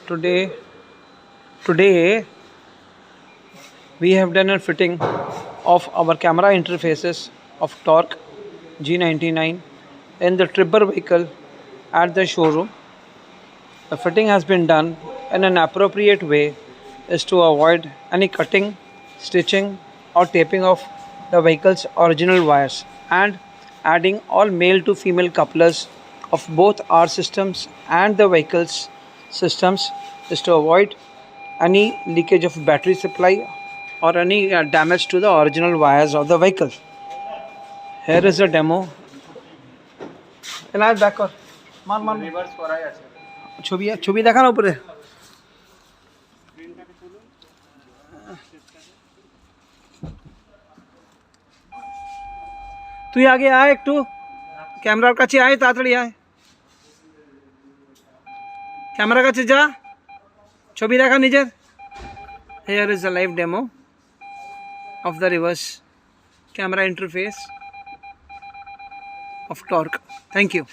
today today we have done a fitting of our camera interfaces of Torque G99 in the Tribber vehicle at the showroom. The fitting has been done in an appropriate way is to avoid any cutting, stitching or taping of the vehicle's original wires, and adding all male to female couplers of both our systems and the vehicle's systems is to avoid any leakage of battery supply or any damage to the original wires of the vehicle. Here is a demo. এনার back কর মান মান reverse করাই আছে ছবি ছবি দেখানো উপরে তুই আগে আয় একটু ক্যামেরার কাছে আয় তাড়াতাড়ি আয় ক্যামেরার কাছে যা ছবি দেখা নিজের Here is a live demo of the reverse camera interface of Torque. Thank you.